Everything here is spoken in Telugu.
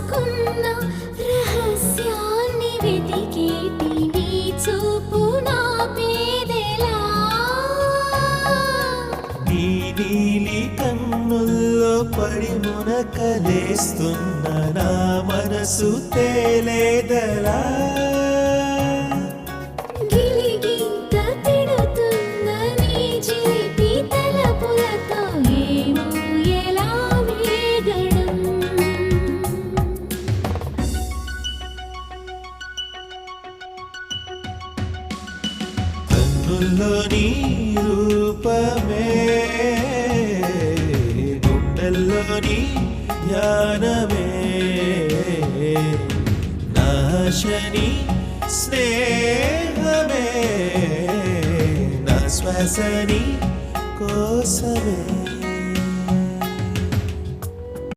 దాచుకున్న రహస్యాన్ని వెతికేటి నీ చూపు నా పేదెలా నీ నీలి కన్నుల్లో పడి మునకలేస్తున్న నా మనసు తేలేదలా గిలిగింత తిడుతున్న నీ చిలిపి తలపులతో ఏమో ఎలా వేగడం కన్నుల్లోని రూపమే గుండెల్లోని ధ్యానమే నాశని స్నేహమే నా శ్వాసని కోసమే